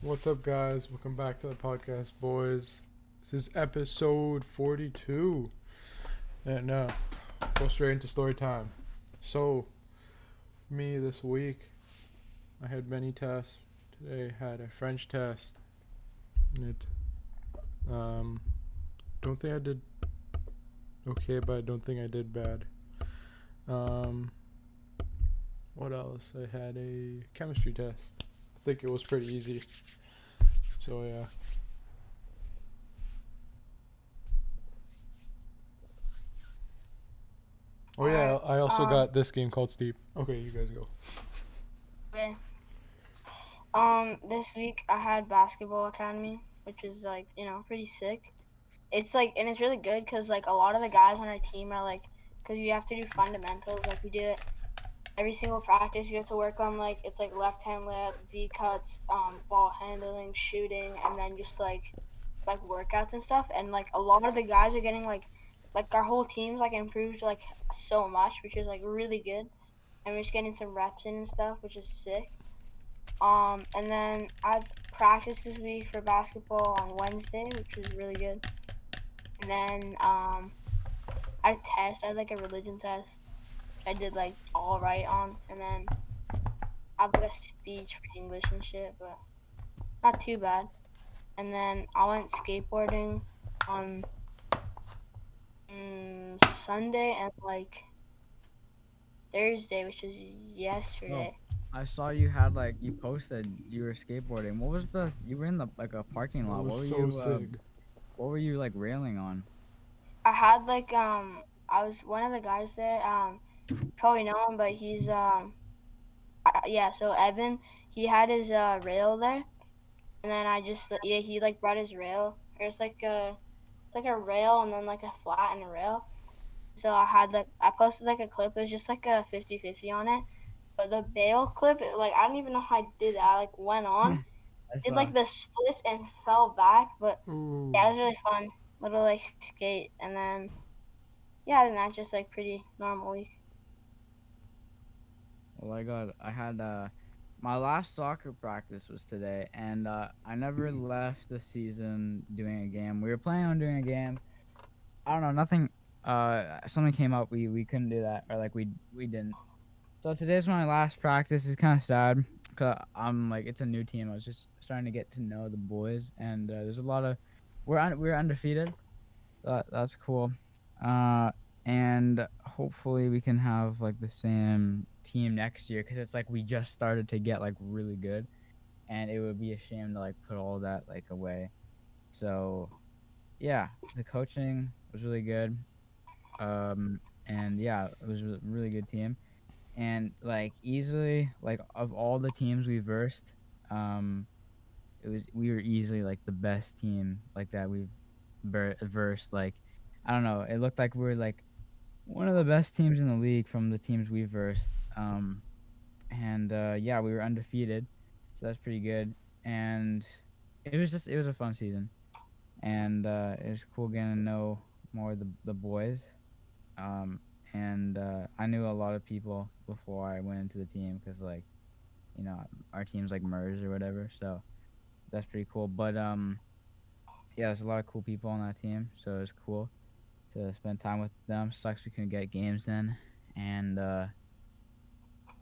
What's up, guys? Welcome back to the podcast, boys. This is episode 42, and go straight into story time. So, me this week, I had many tests. Today, I had a French test, and don't think I did okay, but I don't think I did bad. Um, what else? I had a chemistry test. I think it was pretty easy. So yeah. Oh yeah, Alright. I also got this game called Steep. Okay, you guys go. Okay. This week I had basketball academy, which is pretty sick. It's and it's really good because a lot of the guys on our team are because you have to do fundamentals. We do it every single practice. You have to work on it's left hand layup, V cuts, ball handling, shooting, and then just workouts and stuff. And a lot of the guys are getting our whole team's improved so much, which is really good. And we're just getting some reps in and stuff, which is sick. And then I had practice this week for basketball on Wednesday, which was really good. And then I had a test. I had a religion test. I did all right on, and then I have a speech for English and shit, but not too bad. And then I went skateboarding on Sunday and Thursday, which is Oh, yesterday. I saw you had you posted you were skateboarding. What was the you were in the a parking It lot. was so sick. What were you railing on? I had I was one of the guys there. Probably know him, but he's yeah. So Evan, he had his rail there, and then I just yeah he brought his rail. There's a rail and then a flat and a rail. So I had I posted a clip. It was just a 50-50 on it. But the bail clip, I don't even know how I did that. I went on, I did saw. the splits and fell back. But Ooh. yeah, it was really fun. Little skate, and then yeah, then that just pretty normal week. Well, I had my last soccer practice was today, and I never left the season doing a game. We were planning on doing a game. I don't know, nothing. Something came up. We couldn't do that, or we didn't. So today's my last practice. It's kind of sad because I'm it's a new team. I was just starting to get to know the boys, and there's a lot of we're undefeated. That's cool. Uh, and hopefully we can have the same team next year because it's we just started to get really good, and it would be a shame to put all that away. So yeah, the coaching was really good. And yeah, it was a really good team, and easily of all the teams we versed, um we were easily the best team that we've versed. I don't know, it looked like we were one of the best teams in the league from the teams we versed. And yeah, we were undefeated, so that's pretty good. And it was a fun season, and it was cool getting to know more of the boys. um and I knew a lot of people before I went into the team because you know, our team's merged or whatever. So that's pretty cool. But yeah, there's a lot of cool people on that team, so it's cool to spend time with them. Sucks we couldn't get games in, and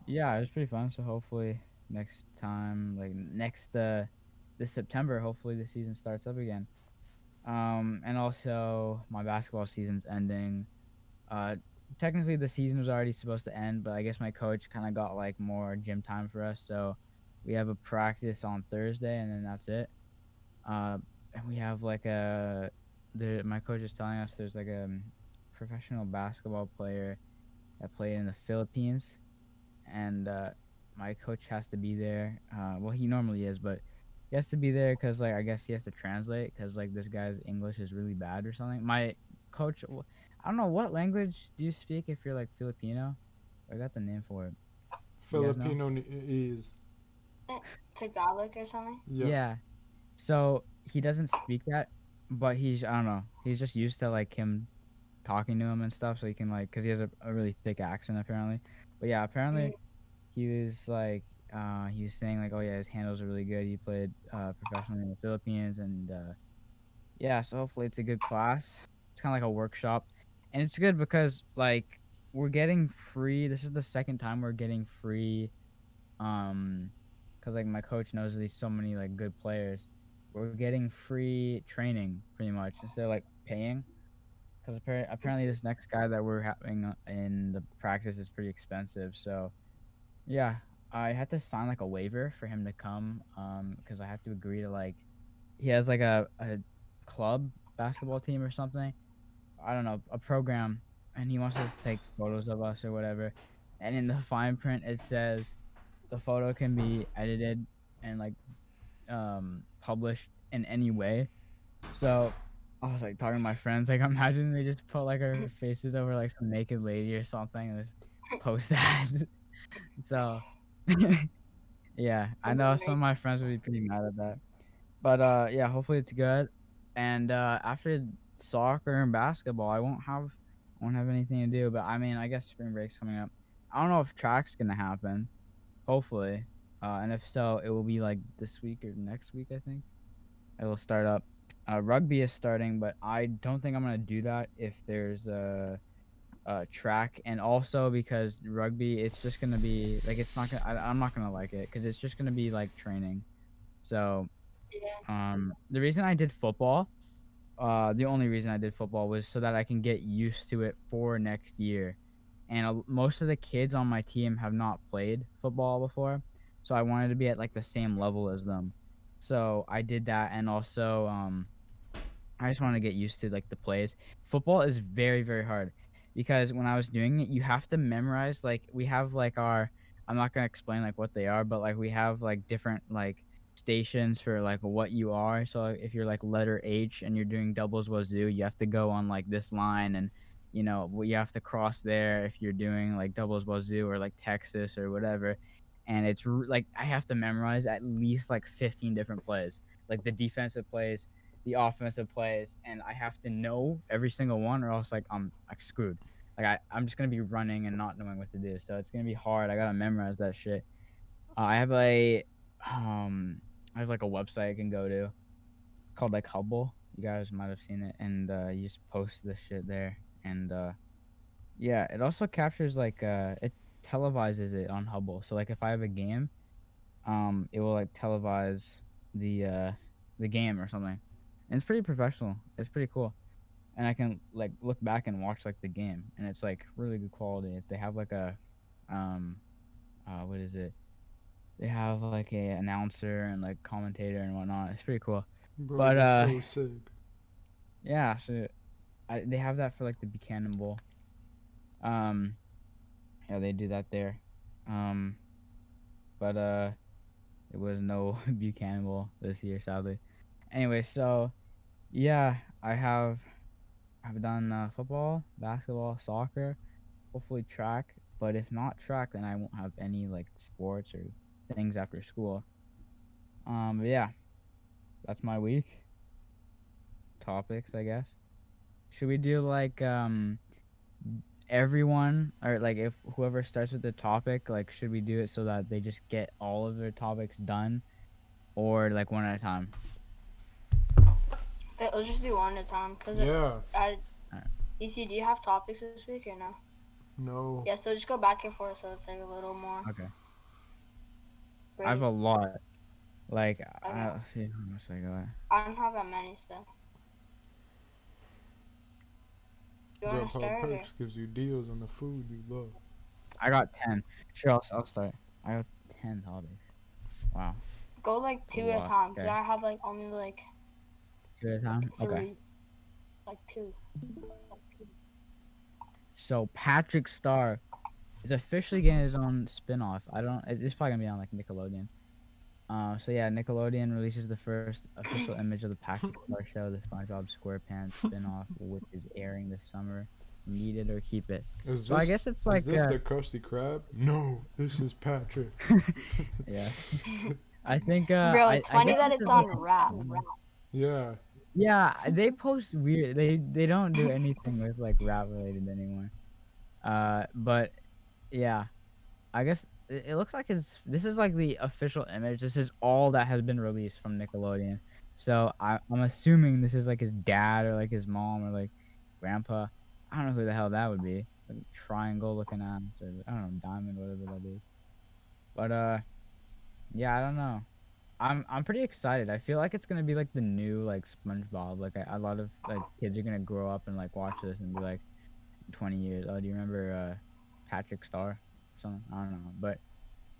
yeah, it was pretty fun. So hopefully next time, next this September, hopefully the season starts up again. And also my basketball season's ending. Uh, Technically the season was already supposed to end, but I guess my coach kind of got more gym time for us, so we have a practice on Thursday, and then that's it. And we have my coach is telling us there's a professional basketball player that played in the Philippines, and my coach has to be there. Well, he normally is, but he has to be there because I guess he has to translate because this guy's English is really bad or something. My coach, I don't know, what language do you speak if you're Filipino? I got the name for it. You guys know? Filipino is. Tagalog or something. Yeah. Yeah. So he doesn't speak that, but I don't know, he's just used to him talking to him and stuff, so he can because he has a really thick accent apparently. But yeah, Mm. apparently he was he was saying like, oh yeah, his handles are really good. He played professionally in the Philippines, and yeah, so hopefully it's a good class. It's kind of like a workshop, and it's good because like we're getting free. This is the second time we're getting free, because like my coach knows these so many like good players. We're getting free training pretty much instead of like paying. Because apparently this next guy that we're having in the practice is pretty expensive. So yeah, I had to sign like a waiver for him to come. Because I have to agree to like he has like a club basketball team or something. I don't know, a program, and he wants us to take photos of us or whatever. And in the fine print, it says the photo can be edited and like published in any way. So I was like talking to my friends, like imagine they just put like our faces over like some naked lady or something and just post that. So yeah, I know some of my friends would be pretty mad at that. But yeah, hopefully it's good. And after soccer and basketball, I won't have anything to do. But I mean, I guess spring break's coming up. I don't know if track's gonna happen. Hopefully, and if so, it will be like this week or next week. I think it will start up. Rugby is starting, but I don't think I'm gonna do that if there's a track, and also because rugby, it's just gonna be like it's not gonna. I'm not gonna like it because it's just gonna be like training. So Yeah. the reason I did football, the only reason I did football was so that I can get used to it for next year. And most of the kids on my team have not played football before, so I wanted to be at like the same level as them. So I did that, and also I just want to get used to like the plays. Football is very, very hard because when I was doing it, you have to memorize. Like we have like our, I'm not gonna explain like what they are, but like we have like different like stations for like what you are. So like, if you're like letter H and you're doing doubles wazoo, you have to go on like this line, and you have to cross there if you're doing like doubles wazoo or like Texas or whatever. And it's like I have to memorize at least like 15 different plays, like the defensive plays, the offensive plays, and I have to know every single one, or else like I'm like screwed. Like I'm just gonna be running and not knowing what to do. So it's gonna be hard. I gotta memorize that shit. I have um I have like a website I can go to called like Hubble. You guys might have seen it, and you just post this shit there, and yeah, it also captures like it televises it on Hubble. So like if I have a game, it will like televise the game or something. And it's pretty professional. It's pretty cool. And I can like look back and watch like the game, and it's like really good quality. If they have like a um what is it? They have like a announcer and like commentator and whatnot. It's pretty cool. Bro, But that's so sick. yeah, so they have that for like the Buchanan Bowl. Um yeah, they do that there. Um but there was no Buchanan Bowl this year, sadly. Anyway, so yeah, I've done football, basketball, soccer, hopefully track. But if not track, then I won't have any like sports or things after school. But yeah, that's my week. Topics, I guess. Should we do like everyone, or like if whoever starts with the topic, like should we do it so that they just get all of their topics done, or like one at a time? Let's just do one at a time. Yeah. EC, do you have topics this week or no? No. Yeah, so just go back and forth so it's like a little more. Okay. I Brady. have a lot. Like Okay. let's see how much I got. I don't have that many, so. You want to Grubhub start? Or? Perks gives you deals on the food you love. I got 10. Sure, I'll start. I got 10 topics. Wow. Go like That's a two at a lot. time, because Okay. I have like only like 2 at a time? three. Okay. Like two. So Patrick Star is officially getting his own spin-off. It's probably gonna be on like Nickelodeon. So yeah, Nickelodeon releases the first official image of the Patrick Star show, the SpongeBob SquarePants spin-off, which is airing this summer. Need it or keep it. So I guess it's like Is this the Krusty Krab? No, this is Patrick. yeah. I think Bro, it's funny that it's on rap. Yeah. Yeah, they post weird. They don't do anything with like rap related anymore. But yeah, I guess it looks like this is like the official image. This is all that has been released from Nickelodeon. So I'm assuming this is like his dad or like his mom or like grandpa. I don't know who the hell that would be. Like triangle looking ass or I don't know, diamond, whatever that is. But yeah, I don't know. I'm pretty excited. I feel like it's gonna be like the new like SpongeBob. Like a lot of like kids are gonna grow up and like watch this and be like 20 years. Oh, do you remember Patrick Star or something? I don't know. But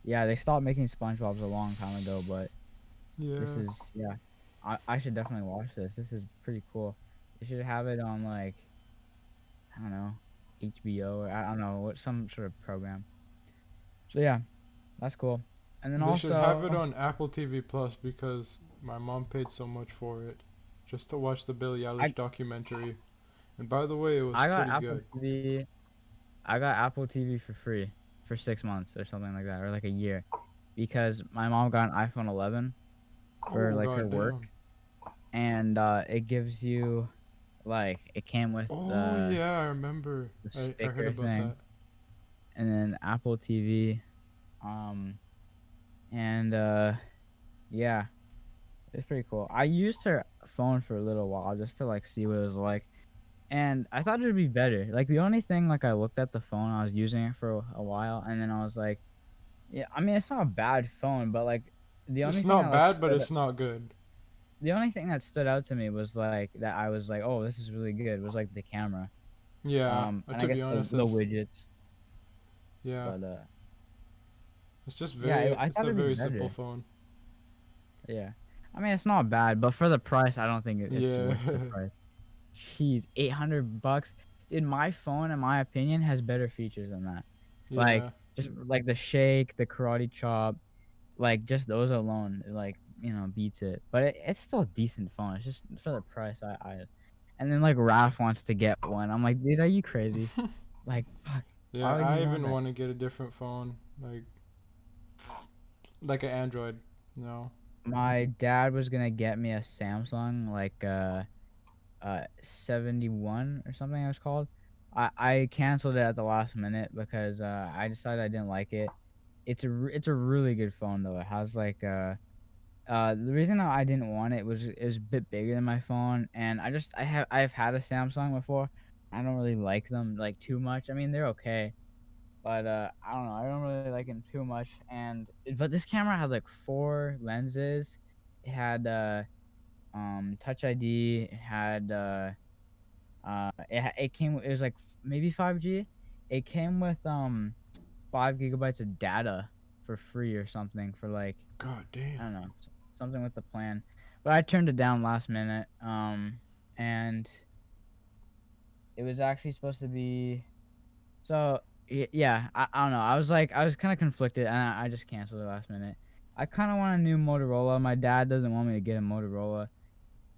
yeah, they stopped making SpongeBob's a long time ago, but this Yeah. is yeah. I should definitely watch this. This is pretty cool. They should have it on like I don't know, HBO or I don't know what some sort of program. So yeah, that's cool. And then They should have also it on Apple TV Plus because my mom paid so much for it just to watch the Billie I Eilish documentary. And by the way, it was I got pretty Apple good. TV. I got Apple TV for free for 6 months or something like that, or like a year, because my mom got an iPhone 11 for Oh like her work, goddamn. and it gives you like it came with Oh yeah, I remember. the I heard sticker about thing, that. and then Apple TV, um, and yeah, it's pretty cool. I used her phone for a little while just to like see what it was like, and I thought it would be better. Like the only thing, like I looked at the phone, I was using it for a while, and then I was like, yeah, I mean it's not a bad phone, but like the only It's thing that not like bad, but it's not good. the only thing that stood out to me was like that I was like, oh, this is really good. Was like the camera, Yeah, and I to guess be honest, the that's widgets, yeah. but It's just yeah, I it's thought a it'd be very simple better. phone. Yeah, I mean it's not bad, but for the price, I don't think it's Yeah. worth the price. Jeez, $800. Dude, my phone, in my opinion, has better features than that. Like Yeah. just like the shake, the karate chop, like just those alone, like beats it. But it's still a decent phone. It's just for the price. And then like Raph wants to get one. I'm like, dude, are you crazy? Like, fuck. Yeah, Why would I you want even that? want to get a different phone, like an Android. No. My dad was gonna get me a Samsung, like 71 or something it was called. I canceled it at the last minute because I decided I didn't like it. It's a really good phone though. It has like the reason I didn't want it was it was a bit bigger than my phone, and I've had a Samsung before. I don't really like them like too much. I mean they're okay, but I don't know. I don't really like them too much. But this camera had like four lenses. It had Touch ID. It had it was like maybe 5G. It came with 5 gigabytes of data for free or something for like God I damn. don't know something with the plan. But I turned it down last minute. And it was actually supposed to be so yeah. I don't know. I was kind of conflicted and I just canceled it last minute. I kind of want a new Motorola. My dad doesn't want me to get a Motorola.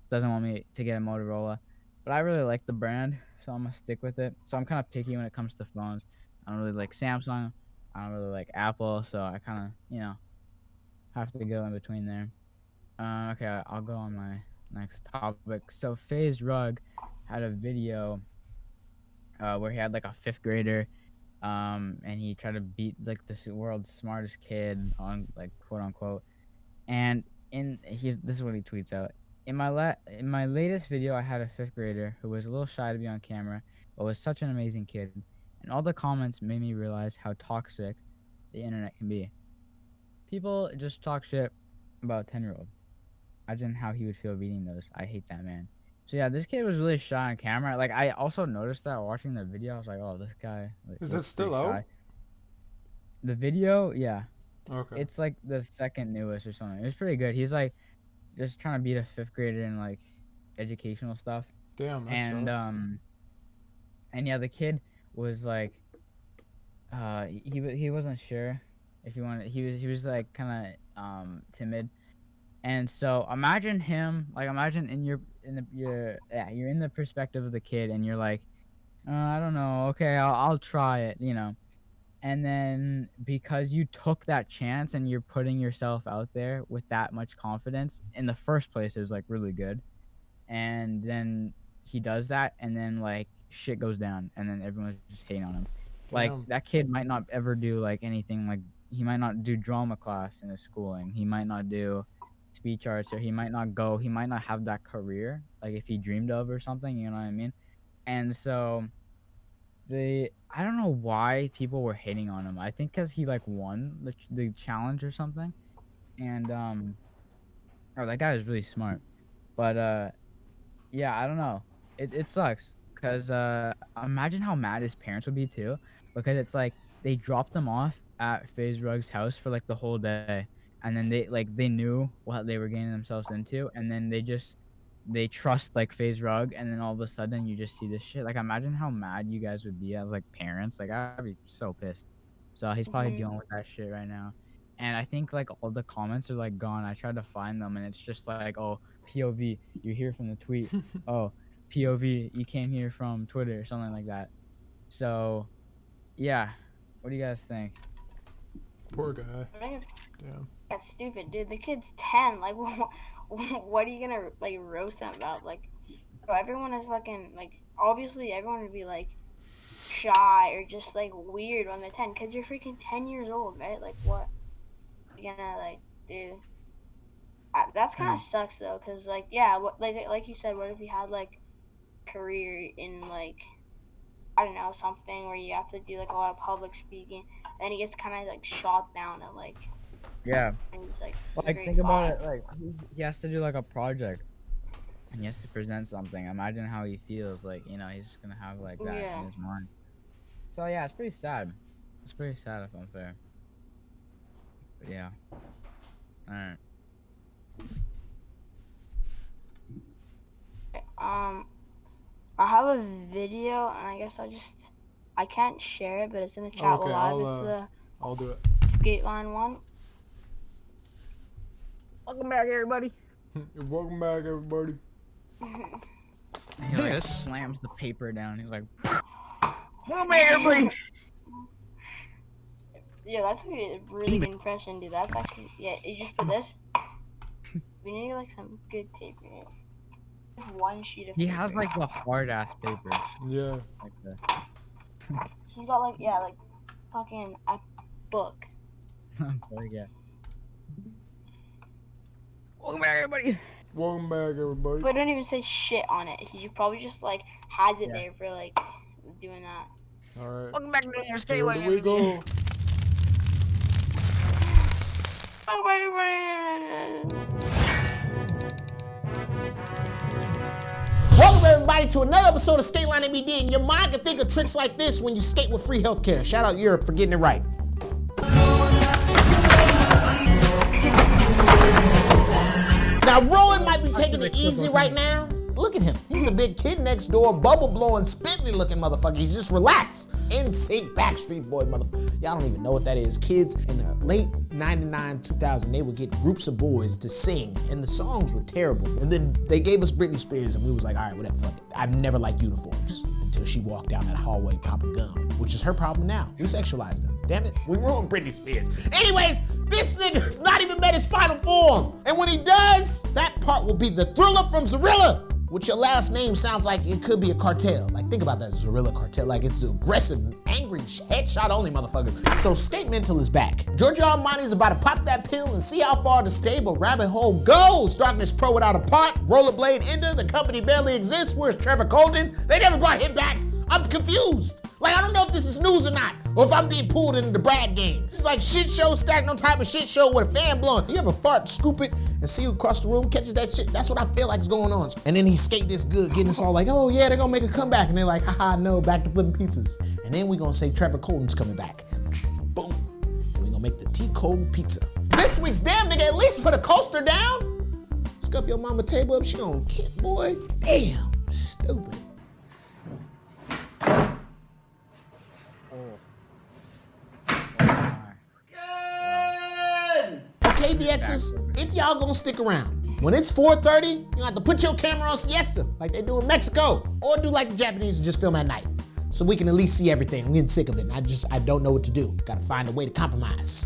Doesn't want me to get a Motorola, but I really like the brand, so I'm gonna stick with it. So I'm kind of picky when it comes to phones. I don't really like Samsung. I don't really like Apple, so I kind of have to go in between there. Okay, I'll go on my next topic. So FaZe Rug had a video where he had like a fifth grader, and he tried to beat like the world's smartest kid on like quote unquote. And this is what he tweets out. In my latest video, I had a fifth grader who was a little shy to be on camera, but was such an amazing kid. And all the comments made me realize how toxic the internet can be. People just talk shit about a 10-year-old. Imagine how he would feel reading those. I hate that man. So yeah, this kid was really shy on camera. Like I also noticed that watching the video. I was like, oh, this guy like, Is that looks pretty still out? shy. The video, yeah, Okay. it's like the second newest or something. It was pretty good. He's like just trying to beat a fifth grader in like educational stuff. Damn, that And sucks. yeah, the kid was like he wasn't sure if he wanted he was like kind of timid. And so imagine in the your yeah, you're in the perspective of the kid and you're like, I don't know, okay, I'll try it, And then because you took that chance and you're putting yourself out there with that much confidence, in the first place it was like really good. And then he does that and then like shit goes down and then everyone's just hating on him. Like Damn. that kid might not ever do like anything like he might not do drama class in his schooling. He might not do speech arts, or he might not go. He might not have that career like if he dreamed of or something. You know what I mean? And so I don't know why people were hating on him. I think because he like won the challenge or something. And oh, that guy was really smart. But yeah, I don't know. It sucks because imagine how mad his parents would be too, because it's like they dropped him off at FaZe Rug's house for like the whole day, and then they knew what they were getting themselves into, and then they trust like FaZe Rug, and then all of a sudden you just see this shit. Like imagine how mad you guys would be as like parents. Like I'd be so pissed. So he's probably dealing with that shit right now. And I think like all the comments are like gone. I tried to find them, and it's just like, oh, POV, you hear from the tweet. Oh, POV, you came here from Twitter or something like that. So, yeah. What do you guys think? Poor guy. I think Damn. that's stupid, dude. The kid's 10. Like, what are you gonna like roast him about? Like, bro, everyone is fucking like. Obviously, everyone would be like shy or just like weird when they're 10, cause you're freaking 10 years old, right? Like, what you gonna like do? That's kind of sucks though, cause like yeah, like you said, what if he had like career in like I don't know something where you have to do like a lot of public speaking, and he gets kind of like shot down at like Yeah. and he's like Think about it. Like he has to do like a project, and he has to present something. Imagine how he feels. Like he's just gonna have like that in his mind. So yeah, it's pretty sad. It's pretty sad if I'm fair. But yeah. All right. I have a video, and I guess I can't share it, but it's in the chat live. It's I'll do it. Skate line one. Welcome back, everybody. Welcome back, everybody. He like slams the paper down. He's like, welcome back, everybody. Yeah, that's a really good impression, dude. That's actually you just put this. We need like some good paper. Just one sheet of paper. He has like the hard ass paper. Yeah. Like that. He's got like fucking a book. Yeah. Welcome back, everybody. Welcome back, everybody. But don't even say shit on it. He probably just like has it there for like doing that. All right. Welcome back to your skate Here line. we go. Welcome everybody to another episode of Skate Line MBD, and your mind can think of tricks like this when you skate with free healthcare. Shout out Europe for getting it right. Now Rowan might be taking it easy right now. Look at him. He's a big kid next door, bubble blowing, spitly looking motherfucker. He's just relaxed. NSYNC Backstreet Boy motherfucker. Y'all don't even know what that is. Kids in the late 99, 2000, they would get groups of boys to sing, and the songs were terrible. And then they gave us Britney Spears, and we was like, all right, whatever, fuck it. I've never liked uniforms until she walked down that hallway popping gum, which is her problem now. We sexualized her. Damn it, we ruined Britney Spears. Anyways, this nigga's not even met his final form. And when he does, that part will be the Thriller from Zorilla, which your last name sounds like it could be a cartel. Like, think about that, Zorilla cartel. Like, it's aggressive, angry, headshot only motherfucker. So Skate Mental is back. Giorgio Armani's about to pop that pill and see how far the stable rabbit hole goes. Darkness Pro without a part, Rollerblade Ender, the company barely exists. Where's Trevor Colden? They never brought him back. I'm confused. Like, I don't know if this is news or not, or if I'm being pulled into the Brad game. It's like shit show stacked on top of shit show with a fan blowing. You ever fart, scoop it, and see who across the room catches that shit? That's what I feel like is going on. And then he skate this good, getting us all like, oh yeah, they're gonna make a comeback. And they're like, haha, no, back to flipping pizzas. And then we're gonna say Trevor Colton's coming back. Boom. And we're gonna make the T-Cold pizza. This week's damn nigga at least put a coaster down. Scuff your mama table up, she gonna kick, boy. Damn, stupid. Okay, VXs, if y'all gonna stick around, when it's 4:30, you have to put your camera on siesta, like they do in Mexico, or do like the Japanese and just film at night, so we can at least see everything. I'm getting sick of it, and I don't know what to do. Gotta find a way to compromise.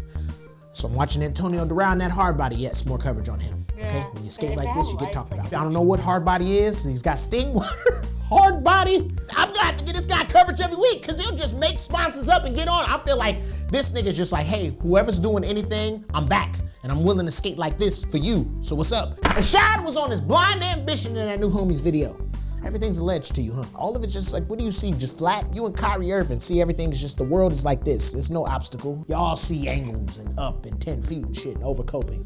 So I'm watching Antonio Duran, that hard body. Yes, more coverage on him. Okay, when you skate like this, you get talked about. I don't know what hard body is. He's got sting water hard body. I'm gonna have to get this guy coverage every week because he'll just make sponsors up and get on. I feel like this nigga's just like, hey, whoever's doing anything, I'm back. And I'm willing to skate like this for you. So what's up? Rashad was on his blind ambition in that new homies video. Everything's alleged to you, huh? All of it's just like, what do you see? Just flat? You and Kyrie Irving see everything's just, the world is like this. There's no obstacle. Y'all see angles and up and 10 feet and shit and overcoping.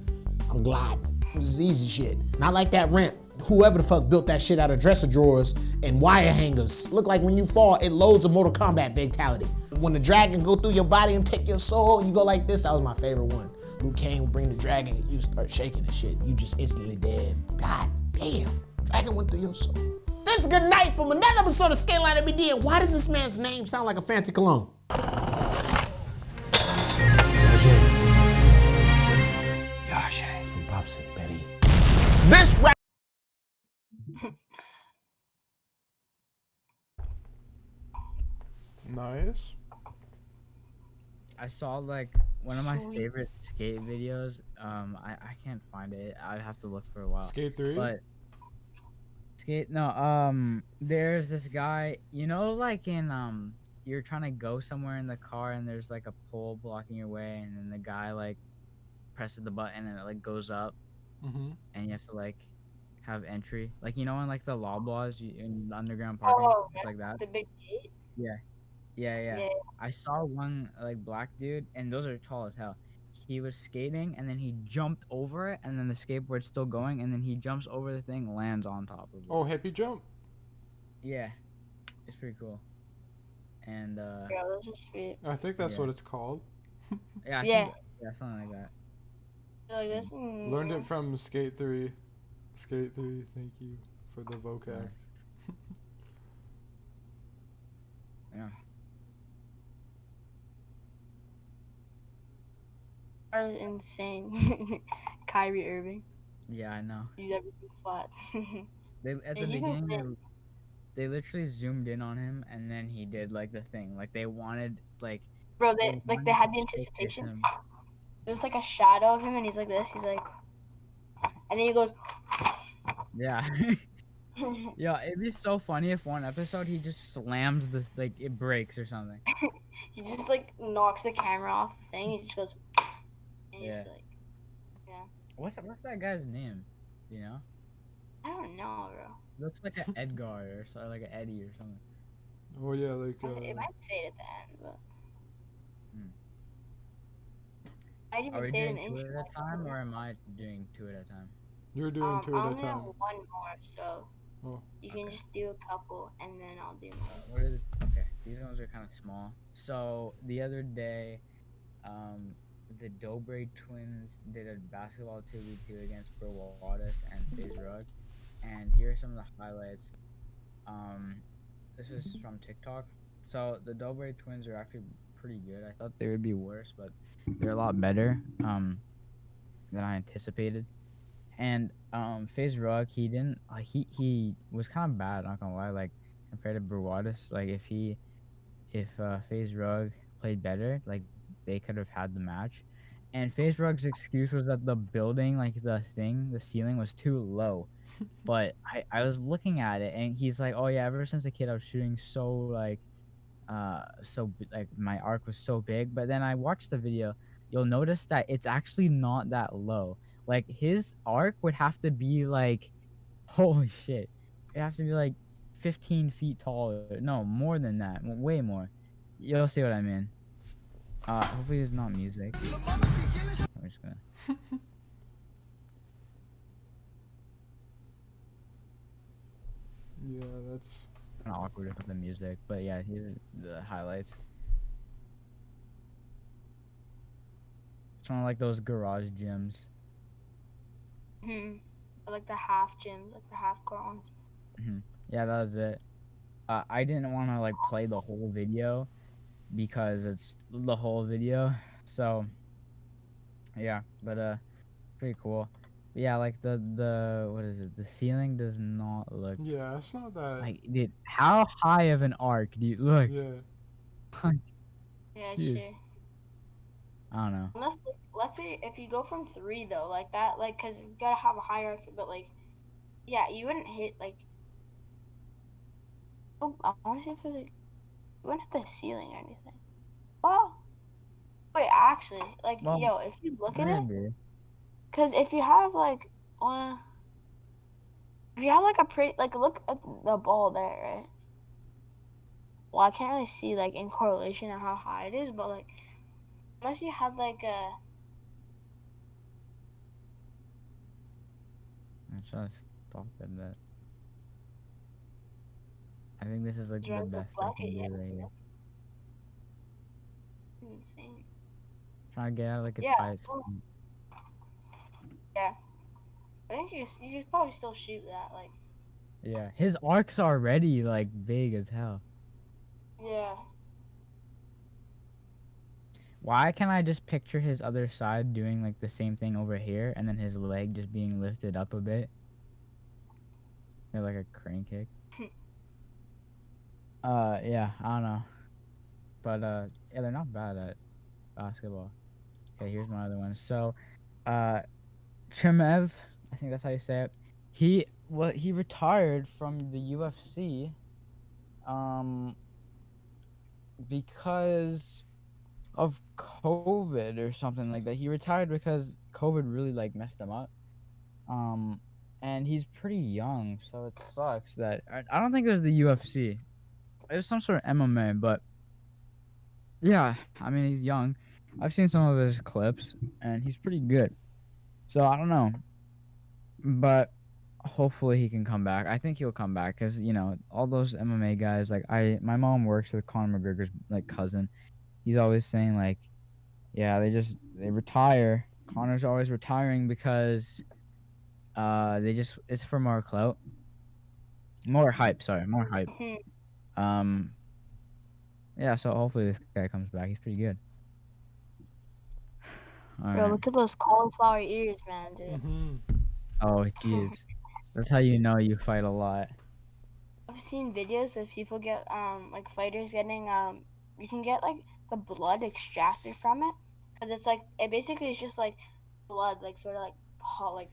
I'm gliding. This is easy shit. Not like that ramp. Whoever the fuck built that shit out of dresser drawers and wire hangers. Look like when you fall, it loads a Mortal Kombat fatality. When the dragon go through your body and take your soul, you go like this. That was my favorite one. Liu Kang would bring the dragon and you start shaking and shit. You just instantly dead. God damn. Dragon went through your soul. This is a good night from another episode of Skyline MBD. And why does this man's name sound like a fancy cologne? Yashay from Pops and Betty. This rap. Nice. I saw like one of my favorite skate videos. I can't find it. I'd have to look for a while. Skate 3? But there's this guy, you know, like in you're trying to go somewhere in the car and there's like a pole blocking your way and then the guy like presses the button and it like goes up Mm-hmm. and you have to like have entry. Like, you know, in like the Loblaws in the underground parking, it's like that. The big gate? Yeah. I saw one like black dude, and those are tall as hell. He was skating, and then he jumped over it, and then the skateboard's still going, and then he jumps over the thing, lands on top of it. Oh, hippie jump? Yeah, it's pretty cool. And Yeah, those are sweet. I think that's what it's called. yeah, Yeah. Yeah, something like that. Like this? Learned it from Skate 3. Skate 3, thank you for the vocab. Yeah. Are insane. Kyrie Irving. Yeah, I know. He's everything flat. They at the Yeah, he's beginning insane. they literally zoomed in on him, and then he did like the thing. Like they wanted like. Bro, they had the to showcase anticipation. him. There's like a shadow of him, and he's like this. He's like, and then he goes. Yeah. Yeah, it'd be so funny if one episode he just slams the like it breaks or something. He just like knocks the camera off the thing. He just goes. And Yeah. he's like, What's that guy's name? You know? I don't know, bro. Looks like an Edgar or so, like an Eddie or something. Oh yeah, like It might say it at the end, but. I'd even Are we say it in doing two intro. at a time, or am I doing two at a time? you're doing 2 I at a only have time. one more, so Oh, you can just do a couple, and then I'll do more. What are okay, these ones are kind of small. So the other day, the Dobre twins did a basketball 2v2 against Brawadis and FaZe Rug, and here are some of the highlights. This is from TikTok. So the Dobre twins are actually pretty good. I thought they would be worse, but they're a lot better than I anticipated. And FaZe Rug, he didn't like he was kind of bad, not gonna lie. Like compared to Brawadis, like if FaZe Rug played better, like they could have had the match. And FaZe Rug's excuse was that the building, like the ceiling was too low. But I was looking at it, and he's like, oh yeah, ever since a kid I was shooting so like my arc was so big. But then I watched the video, you'll notice that it's actually not that low. Like his arc would have to be like, holy shit, it have to be like 15 feet taller. No, more than that, way more. You'll see what I mean. Hopefully it's not music. I'm just gonna. yeah, that's Kind of awkward with the music, but yeah, here's the highlights. It's kind of like those garage gyms. Or like the half gyms, like the half court ones. Yeah, that was it. I didn't want to like play the whole video because it's the whole video. So yeah, but pretty cool. But yeah, like the what is it? The ceiling does not look yeah, it's not that. like dude. How high of an arc do you look? Yeah. Yeah, Jeez. sure. I don't know. Unless, let's say if you go from 3 though, like that, like, cause you gotta have a hierarchy, but like, yeah, you wouldn't hit like. Oh, I want to see if there's like, it wouldn't hit the ceiling or anything. Well, wait, actually, like, Well, yo, if you look at it, maybe. because if you have like, if you have like a pretty, like, look at the ball there, right? Well, I can't really see like in correlation of how high it is, but like, unless you had like a, I'm trying to stop it, but I think this is like the drive the best I bucket can yet, do right here. insane. Trying to get out like its Yeah, highest well, point. yeah. I think you could probably still shoot that, like, Yeah, his arc's already like big as hell. yeah. Why can't I just picture his other side doing like the same thing over here, and then his leg just being lifted up a bit, or like a crane kick? Yeah, I don't know, but yeah, they're not bad at basketball. Okay, here's my other one. So, uh, Chimev, I think that's how you say it. He retired from the UFC, um, because of COVID or something like that. He retired because COVID really like messed him up. Um, and he's pretty young, so it sucks that I don't think it was the UFC. It was some sort of MMA, but yeah, I mean he's young. I've seen some of his clips, and he's pretty good. So I don't know, but hopefully he can come back. I think he'll come back because all those MMA guys. Like my mom works with Conor McGregor's like cousin. He's always saying like, yeah, they retire. Conor's always retiring because it's for more clout. More hype, sorry, more hype. Mhm. Um, yeah, so hopefully this guy comes back. He's pretty good. All Bro, right. look at those cauliflower ears, man, dude. Mm-hmm. Oh, jeez. That's how you know you fight a lot. I've seen videos of people get like fighters getting you can get like the blood extracted from it because it's like it basically is just like blood like sort of like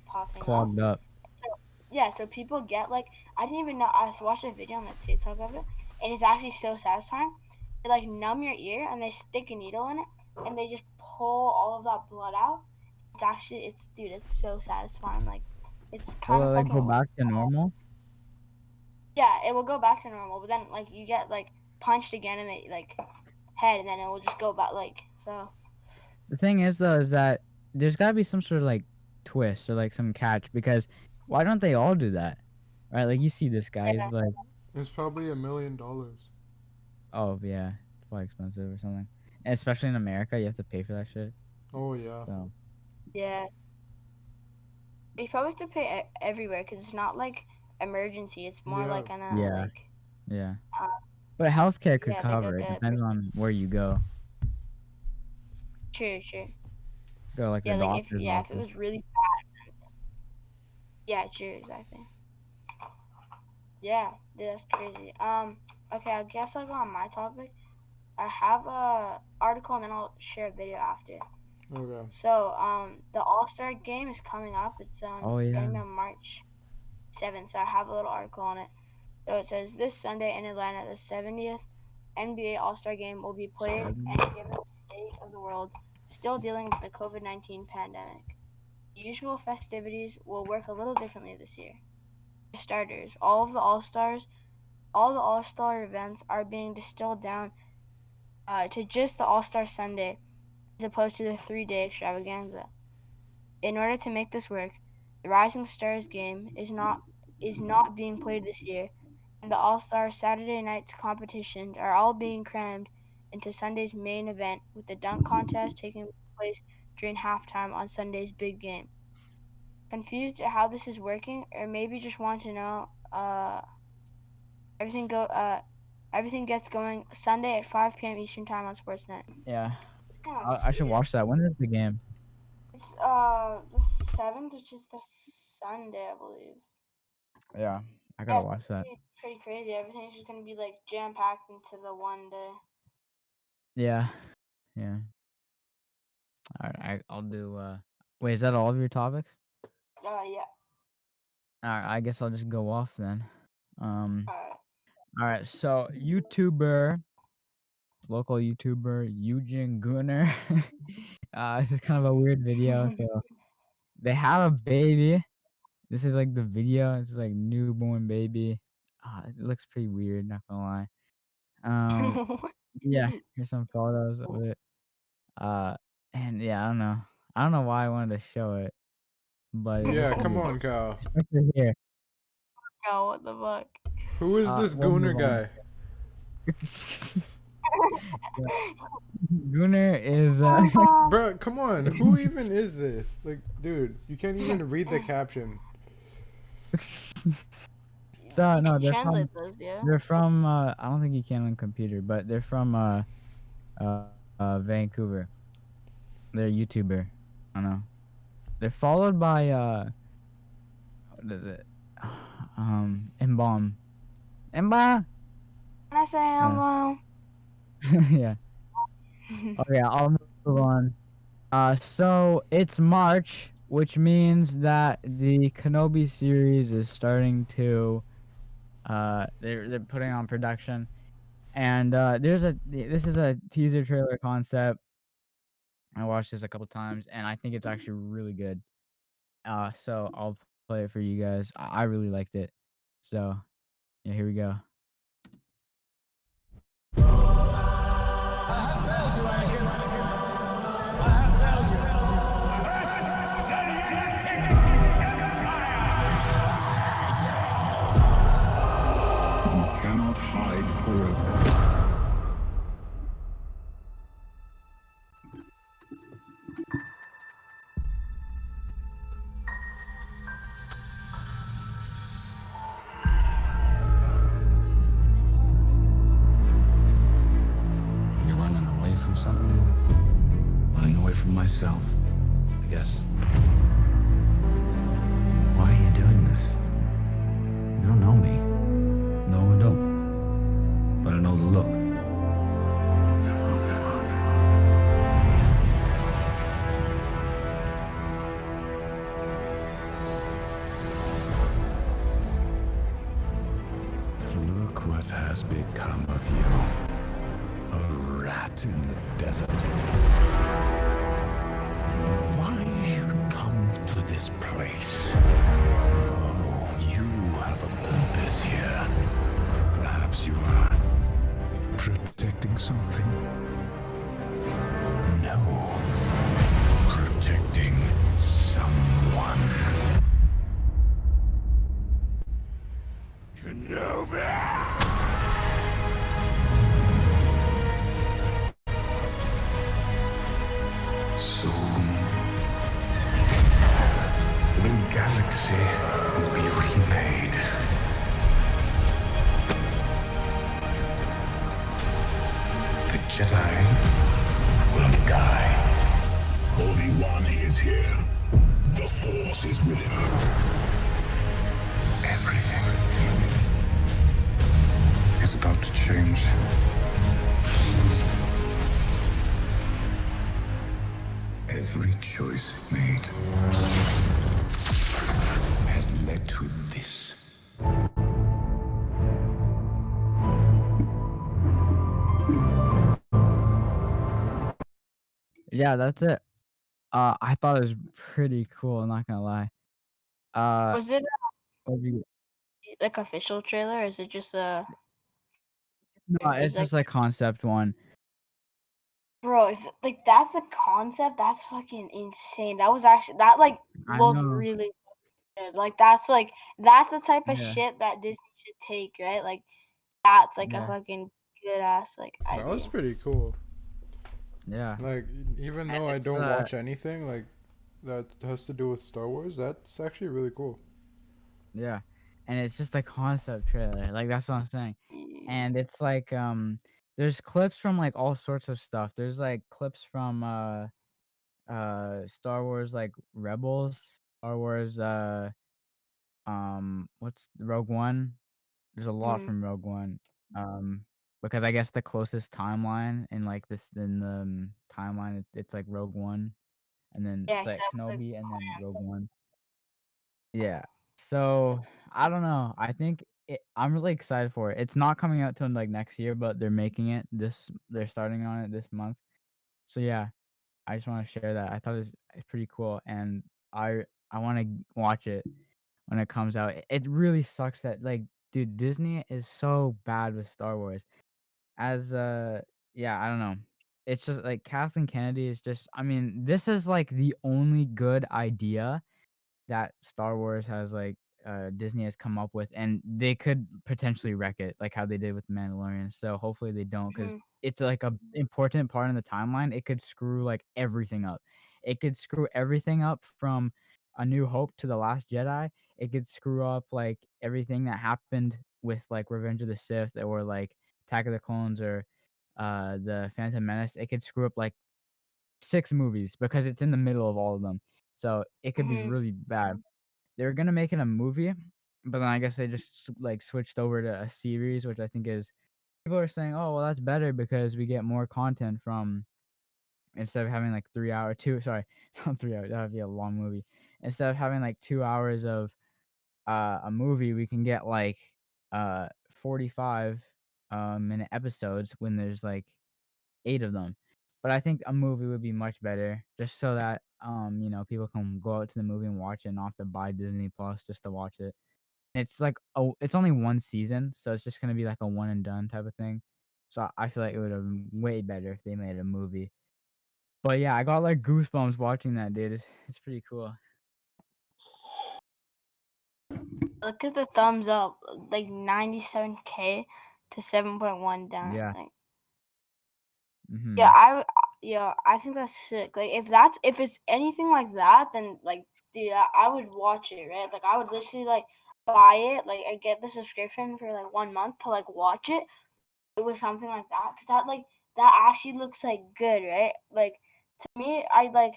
popping out. Clogged up. So yeah, so people get like I didn't even know I watched a video on like TikTok of it and it's actually so satisfying. They like numb your ear and they stick a needle in it and they just pull all of that blood out. It's so satisfying. Like it's kind Will of it like go fucking back to normal? yeah, it will go back to normal, but then like you get like punched again in the like head, and then it will just go back like so. The thing is though, is that there's gotta be some sort of like twist or like some catch because why don't they all do that? Right? Like you see this guy, Yeah, he's like, It's probably $1 million. oh yeah, it's probably expensive or something. And especially in America, you have to pay for that shit. Oh yeah. So yeah. You probably have to pay everywhere because it's not like emergency. It's more Yeah. like an yeah, like yeah. uh, But healthcare could yeah, like cover it. a Depends on where you go. true. Go like a Yeah, like doctor's if it office. was really yeah, true, exactly. Yeah, that's crazy. Okay, I guess I'll go on my topic. I have a article and then I'll share a video after. Okay. So, the All Star game is coming up. It's Oh gonna yeah. be on March 7th. So I have a little article on it. So it says this Sunday in Atlanta, the 70th NBA All Star game will be played, and given the state of the world still dealing with the COVID-19 pandemic, the usual festivities will work a little differently this year. For starters, all the All Star events are being distilled down to just the All Star Sunday, as opposed to the 3-day extravaganza. In order to make this work, the Rising Stars game is not being played this year, and the All-Star Saturday night's competitions are all being crammed into Sunday's main event with the dunk contest taking place during halftime on Sunday's big game. Confused at how this is working, or maybe just want to know everything go everything gets going Sunday at 5 p.m. Eastern Time on Sportsnet. Yeah. It's kind of I should watch that. When is the game? It's the 7th, which is the Sunday, I believe. Yeah, I Yeah, gotta it's watch that. pretty crazy. Everything's just gonna be like jam packed into the one day. Yeah, yeah. All right, I'll do. Wait, is that all of your topics? Yeah. All right, I guess I'll just go off then. Um, Alright. All right, so local YouTuber Yujin Gooner. This is kind of a weird video. So they have a baby. This is like the video. It's like newborn baby. It looks pretty weird. Not gonna lie. Um, yeah. Here's some photos of it. Uh, and yeah, I don't know. I don't know why I wanted to show it, but it looks Yeah, come weird. on, Kyle. Especially here. Oh, what the fuck? Who is this We'll Gooner move on. guy? Yeah. Gooner is Bro, come on. Who even is this? Like, dude, you can't even read the caption. so You no, can they're translate those, yeah. I don't think you can on computer, but they're from Vancouver. They're a YouTuber. I don't know. They're followed by what is it? Embalm. Embalm. Can I say hello? Yeah. Oh yeah, I'll move on. So it's March, which means that the Kenobi series is starting to they're putting on production. And this is a teaser trailer concept. I watched this a couple times and I think it's actually really good. So I'll play it for you guys. I really liked it. So yeah, here we go. You cannot hide forever. You're running away from something? Running away from myself, I guess. Why are you doing this? You don't know me. No, I don't. But I know the look. Look what has become of you. A rat in the desert. Why you come to this place? Oh, you have a purpose here. Perhaps you are protecting something. No. Protecting someone. Kenobi! Soon, the galaxy will be remade. The Jedi will die. Holy One is here. The Force is with him. Everything is about to change. Every choice made has led to this. Yeah, that's it. I thought it was pretty cool. I'm not gonna lie. Was it What'd you- like official trailer? Or is it just a? no, Is it's just like concept one. Bro, if like that's the concept, that's fucking insane. That was actually that like I looked know. really good. Like that's the type of Yeah. shit that Disney should take, right? Like that's like a Yeah. fucking good ass like That was idea. pretty cool. Yeah. Like, even And though I it's, don't watch anything like that has to do with Star Wars, that's actually really cool. Yeah. And it's just a concept trailer. Like that's what I'm saying. And it's like there's clips from like all sorts of stuff. There's like clips from Star Wars like Rebels, Star Wars what's Rogue One? There's a lot Mhm. from Rogue One. Because I guess the closest timeline in like this in the timeline it's like Rogue One and then Yeah, it's like except like Kenobi and then Rogue One. Yeah. So I don't know. I think I'm really excited for it. It's not coming out till like next year, but they're making it they're starting on it this month. So yeah, I just want to share that. I thought it's pretty cool, and I want to watch it when it comes out. It really sucks that like, dude, Disney is so bad with Star Wars. As yeah, I don't know. It's just like Kathleen Kennedy is just. I mean, this is like the only good idea that Star Wars has like Disney has come up with, and they could potentially wreck it, like how they did with Mandalorian. So hopefully they don't, because it's like a important part in the timeline. It could screw like everything up. It could screw everything up from A New Hope to The Last Jedi. It could screw up like everything that happened with like Revenge of the Sith or like Attack of the Clones or the Phantom Menace. It could screw up like 6 movies because it's in the middle of all of them. So it could be really bad. They were gonna make it a movie, but then I guess they just like switched over to a series, which I think is people are saying, oh well, that's better because we get more content from instead of having like 3 hour two sorry not 3 hours, that would be a long movie. Instead of having like 2 hours of a movie, we can get like 45 minute episodes when there's like 8 of them. But I think a movie would be much better, just so that people can go out to the movie and watch it, and not have to buy Disney Plus just to watch it. It's like it's only one season, so it's just gonna be like a one and done type of thing. So I feel like it would have been way better if they made a movie. But yeah, I got like goosebumps watching that, dude. It's pretty cool. Look at the thumbs up, like 97K to 7.1 down. Yeah. Like, Mm-hmm. I think that's sick. Like if it's anything like that, then like, dude, I would watch it, right? Like I would literally like buy it, like I get the subscription for like 1 month to like watch it. It was something like that, because that actually looks like good, right? Like to me, I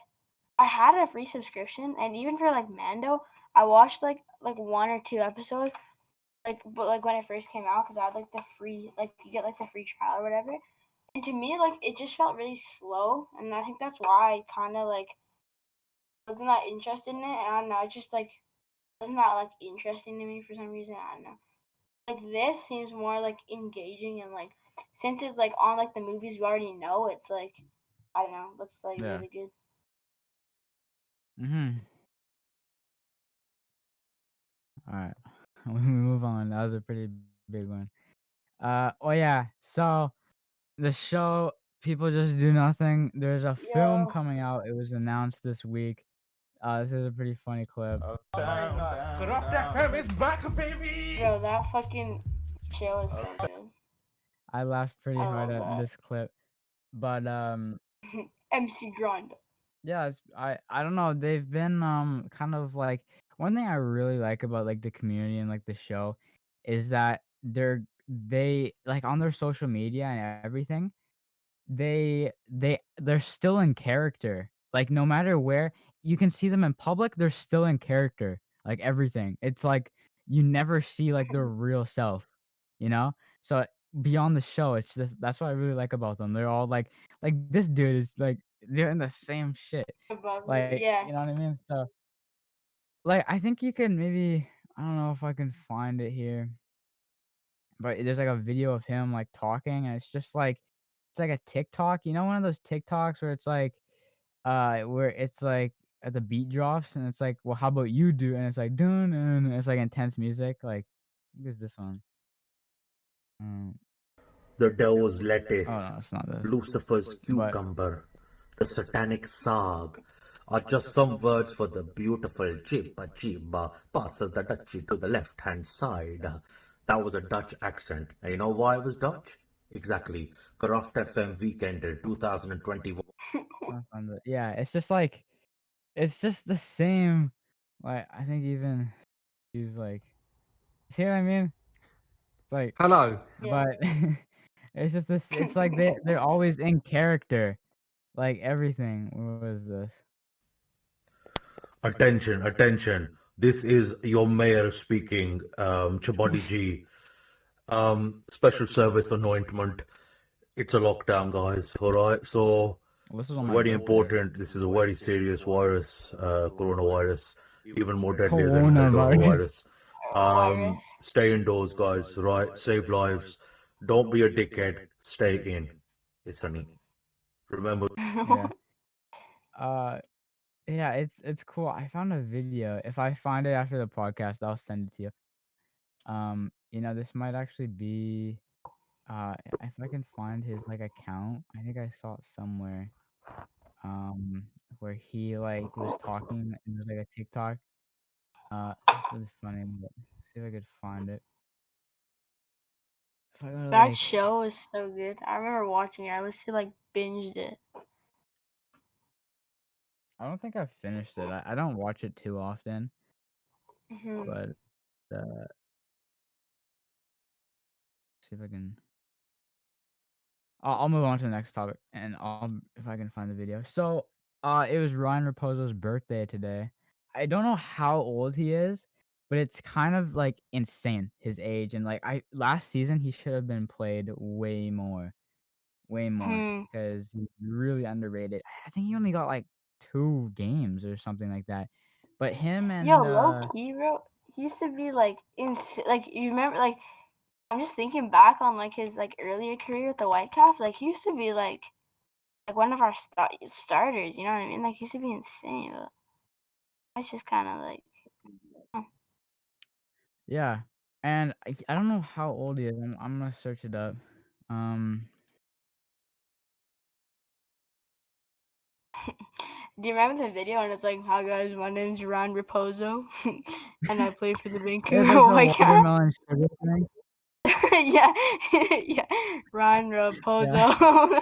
had a free subscription, and even for like Mando, I watched like 1 or 2 episodes, but like when it first came out, because I had like the free, like you get like the free trial or whatever. And to me, like it just felt really slow, and I think that's why I kind of like wasn't that interested in it. And I don't know, it just like wasn't that like interesting to me for some reason. I don't know. Like this seems more like engaging, and like since it's like on like the movies we already know, it's like I don't know, looks like really good. Mm-hmm. All right, we move on. That was a pretty big one. Oh yeah. So the show People Just Do Nothing. There's a film coming out. It was announced this week. This is a pretty funny clip. Craft FM is back, baby! Bro, that fucking show is so good. I laughed pretty hard love at that. this clip, but MC Grind. yeah, I don't know. They've been kind of like, one thing I really like about like the community and like the show is that they like on their social media and everything, they're still in character. Like no matter where you can see them in public, they're still in character. Like everything. It's like you never see like their real self, you know? So beyond the show, that's what I really like about them. They're all like this dude is like doing the same shit. Like, Yeah. you know what I mean? So like I think you can maybe, I don't know if I can find it here, but there's like a video of him like talking, and it's just like it's like a TikTok, one of those TikToks where it's like where it's like the beat drops and it's like, well, how about you do? And it's like dun, and it's like intense music. Like I think it's this one. The devil's Oh lettuce, no, it's not this. Lucifer's cucumber, the satanic sag are just some words for the beautiful jibba passes the duchy to the left-hand side. That was a Dutch accent. And you know why it was Dutch? Exactly. Craft FM weekend in 2021. Yeah, it's just like, it's just the same. Like I think even he was like, see what I mean? It's like, Hello. but it's just this. It's like they're always in character. Like everything. What was this? Attention, attention. This is your mayor speaking, Chabody G. Special service anointment. It's a lockdown, guys. All right. So, This was on my very birthday. important. This is a very serious virus, coronavirus. Even more deadlier than Coronavirus. coronavirus. Virus. Stay indoors, guys, right? Save lives. Don't be a dickhead. Stay in. It's sunny. Remember. Yeah. Uh, yeah, it's cool. I found a video. If I find it after the podcast, I'll send it to you. This might actually be if I can find his like account, I think I saw it somewhere. Where he like was talking and it was like a TikTok. It's really funny. But see if I could find it. If I go to That like, show is so good. I remember watching it. I wish I like binged it. I don't think I've finished it. I don't watch it too often, Mhm. but see if I can. I'll move on to the next topic, and if I can find the video. So, it was Ryan Raposo's birthday today. I don't know how old he is, but it's kind of like insane his age, and like last season he should have been played way more, Hmm. because he's really underrated. I think he only got like 2 games or something like that. But him Yo, and low key, bro. He used to be like like you remember like I'm just thinking back on like his like earlier career with the Whitecaps. Like he used to be like one of our starters. You know what I mean? Like he used to be insane. But it's just kind of like. yeah, and I don't know how old he is. I'm gonna search it up. Do you remember the video? And it's like, "Hi guys, my name's Ryan Raposo, and I play for the It's Vancouver like the Whitecaps." watermelon sugar thing. Yeah, yeah, Ryan Yeah. Raposo.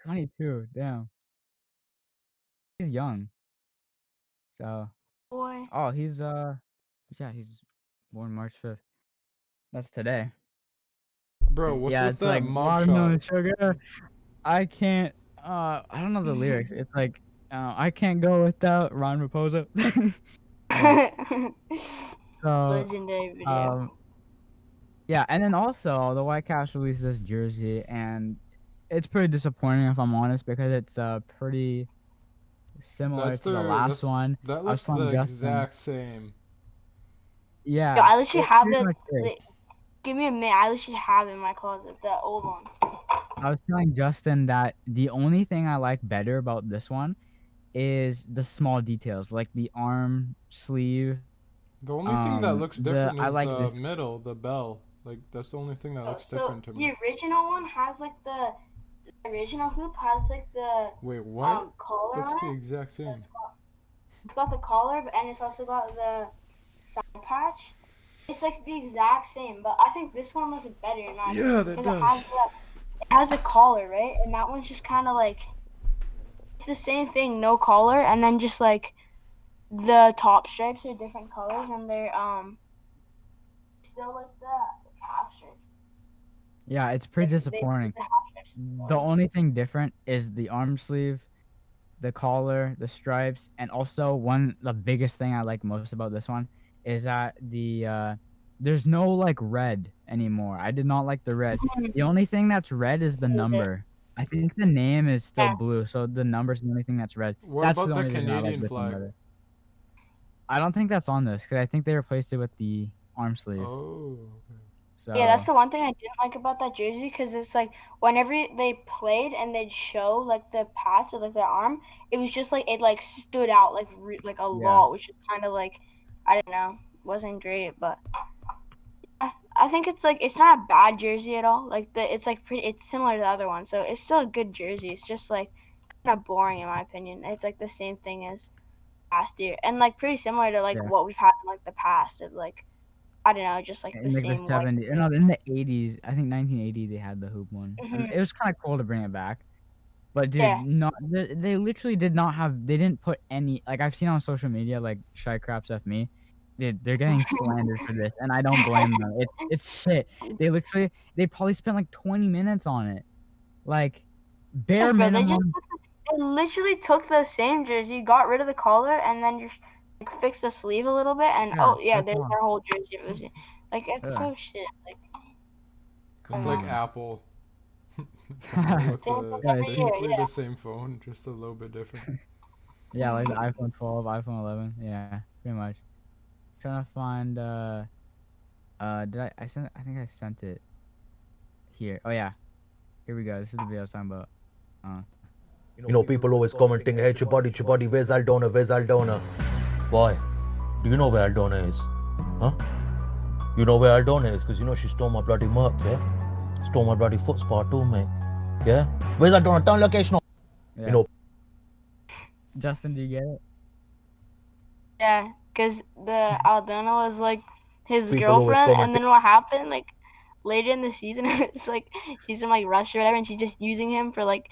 22. Damn. He's young. So, Boy. he's he's born March 5th. That's today. Bro, what's Yeah, with it's that like watermelon mugshot? sugar. I can't. I don't know the lyrics. It's like, I can't go without Ron Raposo. Yeah. So, Legendary video. yeah, and then also the Whitecaps released this jersey, and it's pretty disappointing if I'm honest, because it's pretty similar That's to the last one. that I was looks the telling Justin. exact same. Yo, Yeah, I literally it have pretty much is. Give me a minute. I literally have it in my closet, the old one. I was telling Justin that the only thing I like better about this one is the small details, like the arm sleeve. The only thing that looks different I is like the this. middle, the bell. Like that's the only thing that looks So different to me. the original one has like the original hoop has like the Wait, what? collar Looks the on it. exact same. It's got the collar, and it's also got the side patch. It's like the exact same, but I think this one looks better in my Yeah, opinion, that because does. it has the collar, right? And that one's just kind of like it's the same thing, no collar, and then just like the top stripes are different colors, and they're still like the half stripes. Yeah, it's pretty disappointing. The half stripes. The only thing different is the arm sleeve, the collar, the stripes, and also the biggest thing I like most about this one is that there's no like red anymore. I did not like the red. The only thing that's red is the number. I think the name is still Yeah. blue, so the number's the only thing that's red. What That's about the the only reason I like Canadian this one flag? better. I don't think that's on this, because I think they replaced it with the arm sleeve. Oh. So Yeah, that's the one thing I didn't like about that jersey, because it's like whenever they played and they'd show like the patch of like their arm, it was just like it like stood out like like a lot, which is kind of like I don't know, wasn't great, but I think it's like it's not a bad jersey at all. Like it's like it's similar to the other one, so it's still a good jersey. It's just like kind of boring in my opinion. It's like the same thing as last year, and like pretty similar to like yeah. what we've had in like the past of like I don't know, just like the In like the same white. 70s, no, in the 80s, I think 1980 they had the hoop one. And Mhm. it was kind of cool to bring it back. But dude, Yeah. they literally did not have. They didn't put any. Like I've seen on social media, like Shy Craps F me, they're getting slandered for this, and I don't blame them. It's shit. They probably spent like 20 minutes on it, like bare Yes, bro. minimum. They literally took the same jersey, got rid of the collar, and then just like fixed the sleeve a little bit, and Yeah, yeah, that's there's all. our whole jersey. It was like it's Yeah. so shit. Like It's come like on. Apple. Coming with Same the thing every year, basically yeah. the same phone, just a little bit different. Yeah, like the iPhone 12, iPhone 11. Yeah, pretty much. trying to find did I sent I think I sent it here. Oh yeah. Here we go. This is the video I was talking about. You know, people always commenting, hey, Chibody, where's Aldona, where's Aldona? Boy, do you know where Aldona is? Huh? You know where Aldona is? Because you know she stole my bloody merc, yeah? Stole my bloody foot spa too, mate. Yeah? Where's Aldona? Town location. Yeah. You know, Justin, do you get it? Yeah, because the Aldana was like his People always girlfriend, comment- and then what happened, like later in the season, it's like she's from like Russia or whatever, and she's just using him for like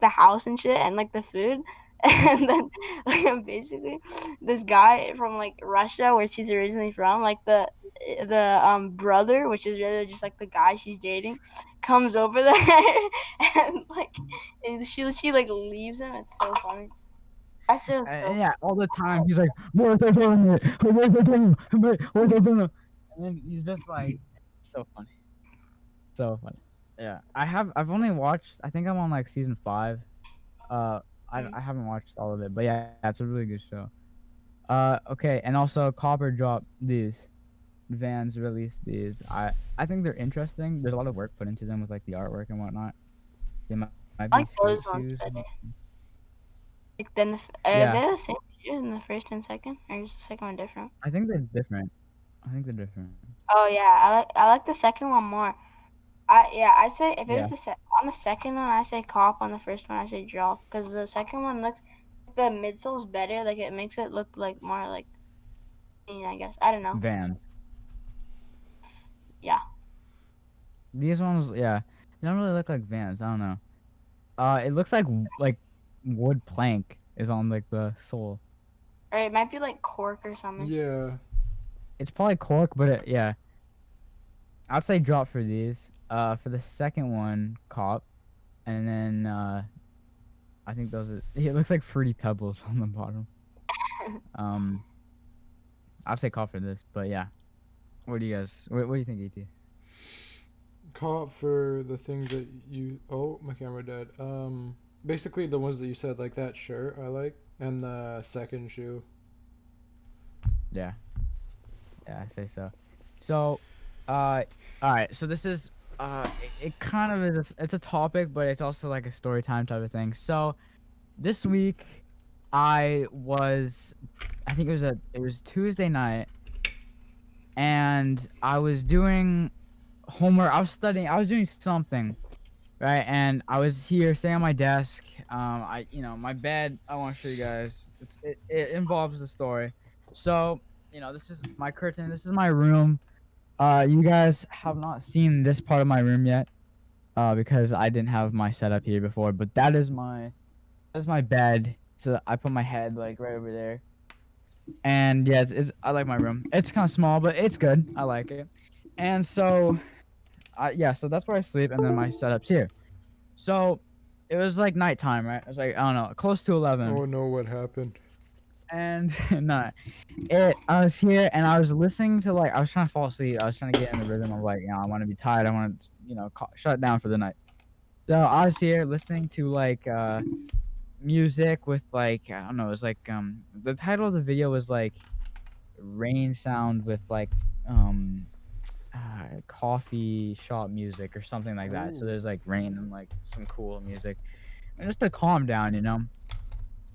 the house and shit and like the food. And then like, basically this guy from like Russia, where she's originally from, like the brother, which is really just like the guy she's dating, comes over there and like and she like leaves him. It's so funny. That's just so Yeah, all the time he's like, what are they doing? What are they doing? What are they doing? And then he's just like, so funny, so funny. Yeah, I've only watched. I think I'm on like season 5. I haven't watched all of it, but yeah, it's a really good show. Okay, and also Copper dropped these. Vans released these. I think they're interesting. There's a lot of work put into them with like the artwork and whatnot. They might I be like skate those ones shoes. better. Like then Yeah. they're the same shoes in the first and second, or is the second one different? I think they're different. I think they're different. Oh yeah, I like the second one more. I say if it Yeah. was on the second one, I say cop. On the first one, I say drop, because the second one looks, the midsole's better. Like it makes it look like more like, I guess, I don't know. Vans. Yeah. These ones, yeah, they don't really look like Vans. I don't know. It looks like wood plank is on like the sole. Or it might be like cork or something. Yeah. It's probably cork, but yeah. I'd say drop for these. For the second one, cop, and then I think those are. It looks like fruity pebbles on the bottom. I'd say cop for this, but yeah. What do you guys? What do you think, AT? Cop for the things that you. Oh, my camera died. Basically the ones that you said, like that shirt I like, and the second shoe. Yeah. Yeah, I say so. So, all right. So this is it kind of is. It's a topic, but it's also like a story time type of thing. So, this week, I think it was Tuesday night, and I was doing homework. I was studying. I was doing something, right? And I was here sitting on my desk. My bed. I want to show you guys. It involves the story. So, this is my curtain. This is my room. You guys have not seen this part of my room yet, because I didn't have my setup here before. But that's my bed. So I put my head like right over there. And yeah, I like my room. It's kind of small, but it's good. I like it. And so, so that's where I sleep, and then my setup's here. So, it was like nighttime, right? It was like, I don't know, close to 11. Oh no, what happened? And I was here and I was listening to I was trying to fall asleep. I was trying to get in the rhythm of I want to be tired. I want to shut down for the night. So I was here listening to music with I don't know. It was the title of the video was rain sound with coffee shop music or something like that. So there's rain and some cool music, and just to calm down,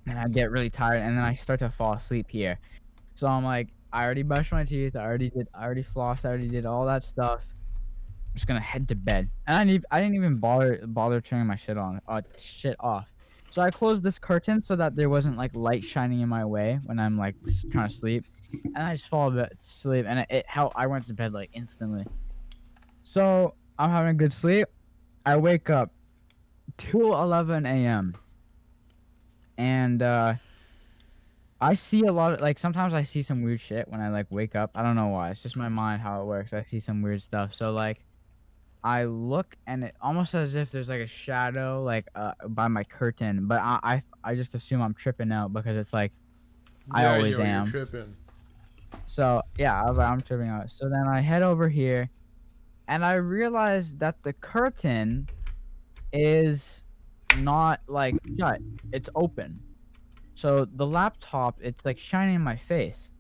and I get really tired, and then I start to fall asleep here. So I'm like, I already brushed my teeth, I already flossed, I already did all that stuff. I'm just gonna head to bed, and I didn't even bother turning my shit off. So I closed this curtain so that there wasn't light shining in my way when I'm trying to sleep, and I just fall asleep, and I went to bed instantly. So I'm having a good sleep. I wake up 2:11 a.m. and I see a lot of sometimes I see some weird shit when I wake up. I don't know why. It's just my mind how it works. I see some weird stuff. So I look and it almost as if there's a shadow by my curtain, but I just assume I'm tripping out because it's I always am. You're tripping. So yeah, I was I'm tripping out. So then I head over here, and I realize that the curtain is not shut. It's open. So the laptop, it's shining in my face.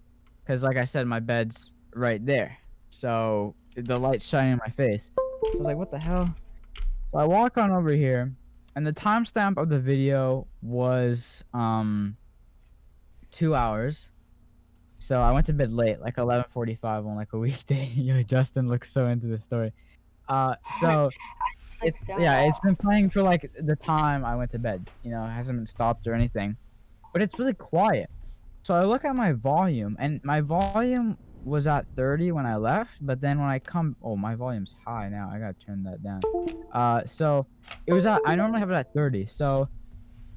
because like I said, my bed's right there, so the light's shining in my face. I was like, what the hell? So I walk on over here, and the timestamp of the video was 2 hours. So I went to bed late, like 11:45 on like a weekday. Yo, Justin looks so into this story. So It's like it's been playing for like the time I went to bed. You know, it hasn't been stopped or anything, but it's really quiet. So I look at my volume, and my volume was at 30 when I left, but then when I come, oh, my volume's high now. I gotta turn that down. So it was at, I normally have it at 30. So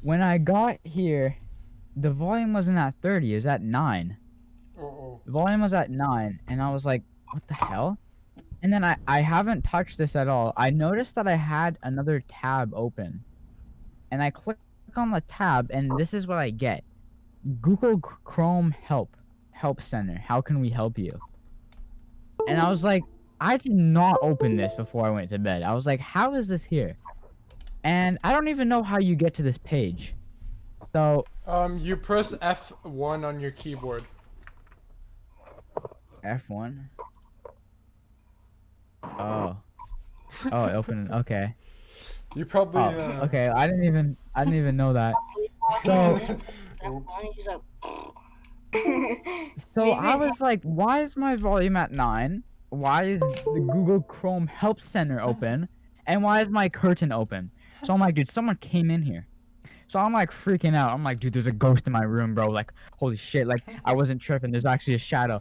when I got here, the volume wasn't at 30. It was at 9. Uh-oh. The volume was at 9, and I was like, what the hell? And then I haven't touched this at all. I noticed that I had another tab open, and I click on the tab, and this is what I get. Google Chrome help center. How can we help you? And I was like, I did not open this before I went to bed. I was like, how is this here? And I don't even know how you get to this page. So You press F1 on your keyboard. F1. Oh, it opened. Okay. You probably. Okay. I didn't even know that. So He's like, So I was like, why is my volume at 9? Why is the Google Chrome Help Center open? And why is my curtain open? So I'm like, dude, someone came in here. So I'm like freaking out. I'm like, dude, there's a ghost in my room, bro. Like, holy shit. Like, I wasn't tripping. There's actually a shadow.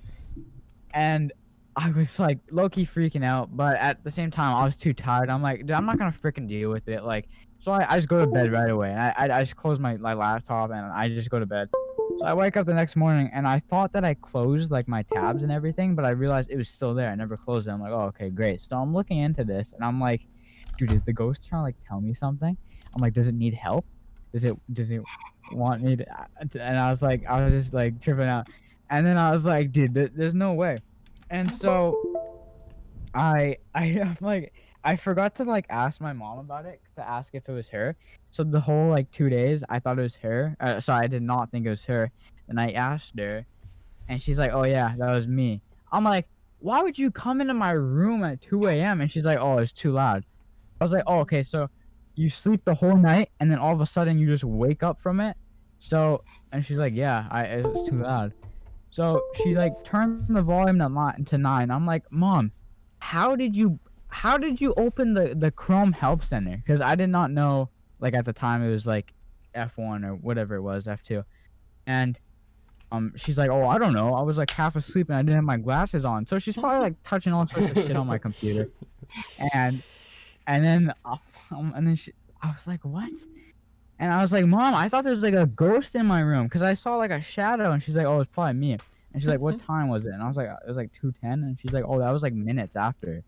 And I was like low-key freaking out, but at the same time, I was too tired. I'm like, dude, I'm not gonna freaking deal with it. Like, so I just go to bed right away. And I just close my laptop and I just go to bed. So I wake up the next morning and I thought that I closed like my tabs and everything, but I realized it was still there. I never closed it. I'm like, oh, okay, great. So I'm looking into this and I'm like, dude, is the ghost trying to like tell me something? I'm like, does it need help? Does it want me to? And I was just like tripping out. And then I was like, dude, there's no way. And so I'm like, I forgot to like ask my mom about it to ask if it was her. So the whole like 2 days I thought it was her. So I did not think it was her. And I asked her, and she's like, "Oh yeah, that was me." I'm like, "Why would you come into my room at 2 a.m.?" And she's like, "Oh, it's too loud." I was like, "Oh, okay, so you sleep the whole night, and then all of a sudden you just wake up from it." So, and she's like, "Yeah, it's too loud." So she like turned the volume to 9. I'm like, "Mom, how did you open the Chrome Help Center?" Because I did not know, like at the time it was like F1 or whatever it was, F2. And she's like, "Oh, I don't know. I was like half asleep and I didn't have my glasses on." So she's probably like touching all sorts of shit on my computer. And then I was like, "What?" And I was like, "Mom, I thought there was like a ghost in my room because I saw like a shadow." And she's like, "Oh, it's probably me." And she's like, "What time was it?" And I was like, "It was like 2:10." And she's like, "Oh, that was like minutes after." And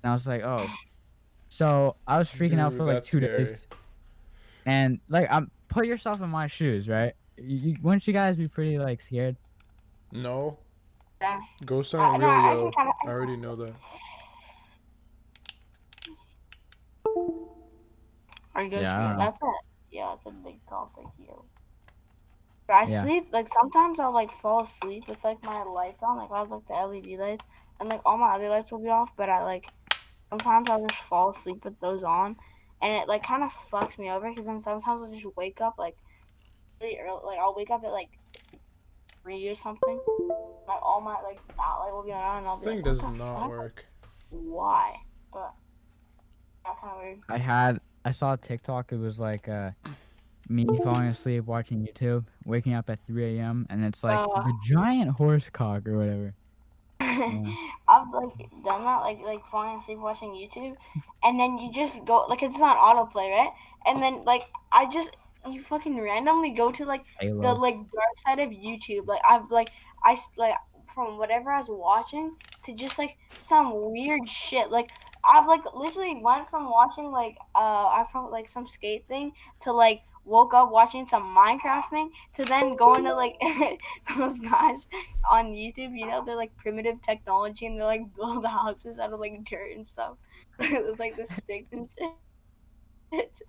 I was like, "Oh." So I was freaking out for like that's 2 scary. days. And like, put yourself in my shoes, right? Wouldn't you guys be pretty like scared? No. yeah. Ghosts aren't No, real, I yo. actually kinda- I already know that. Are you guys? Yeah, I don't know. That's a big topic here. I Yeah. sleep like sometimes I'll like fall asleep with like my lights on, like I have like the LED lights, and like all my other lights will be off. But I like sometimes I'll just fall asleep with those on, and it like kind of fucks me over because then sometimes I'll just wake up like really early. Like I'll wake up at like 3 or something. Like all my like that light will be on, and I'll This be thing like, does what the not fuck? work. Why? But that's kind of weird. I saw a TikTok. It was like me falling asleep watching YouTube, waking up at 3 a.m. and it's like the giant horse cock or whatever. Yeah. I've like done that, like falling asleep watching YouTube, and then you just go like it's on autoplay, right? And then like you fucking randomly go to like the Halo. like dark side of YouTube. Like I've like like from whatever I was watching to just like some weird shit. Like I've like literally went from watching like I from like some skate thing to like woke up watching some Minecraft thing to then going to like those guys on YouTube, you know, they're like primitive technology and they're like build houses out of like dirt and stuff with like the sticks and shit.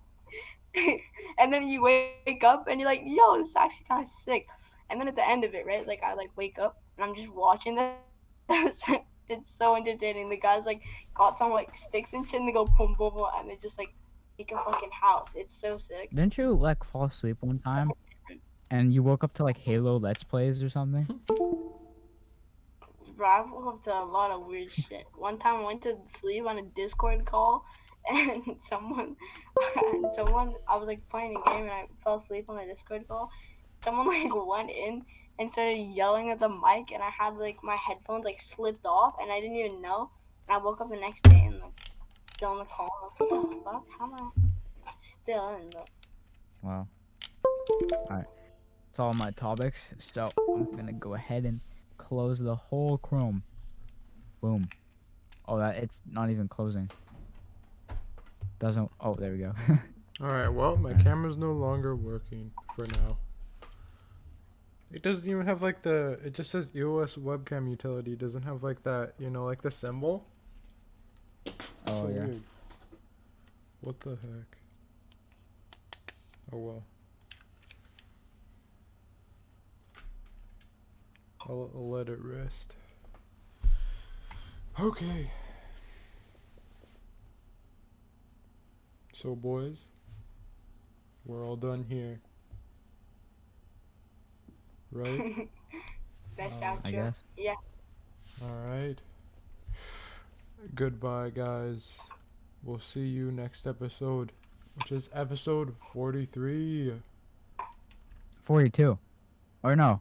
And then you wake up and you're like, yo, this is actually kind of sick. And then at the end of it, right, like I like wake up and I'm just watching this. It's so entertaining. The guys like got some like sticks and shit and they go boom boom boom and they just like make a fucking house. It's so sick. Didn't you like fall asleep one time and you woke up to like Halo Let's Plays or something? Bro, I woke up to a lot of weird shit. One time I went to sleep on a Discord call and someone I was like playing a game and I fell asleep on the Discord call. Someone like went in and started yelling at the mic and I had like my headphones like slipped off and I didn't even know. And I woke up the next day and like still in the call. I was like, what the fuck? How am I still in the Wow. Alright. That's all my topics. So I'm gonna go ahead and close the whole Chrome. Boom. Oh, that it's not even closing. Doesn't. Oh, there we go. Alright, well, my camera's no longer working for now. It doesn't even have like the, it just says EOS webcam utility. It doesn't have like that, you know, like the symbol. Oh, yeah. weird. What the heck? Oh well. I'll let it rest. Okay. So boys, we're all done here. Right? best outro? I guess. Yeah. Alright. Goodbye, guys. We'll see you next episode, which is episode 43. 42. Or no.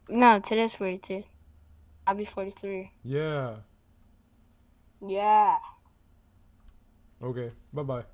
No, today's 42. I'll be 43. Yeah. Yeah. Okay. Bye-bye.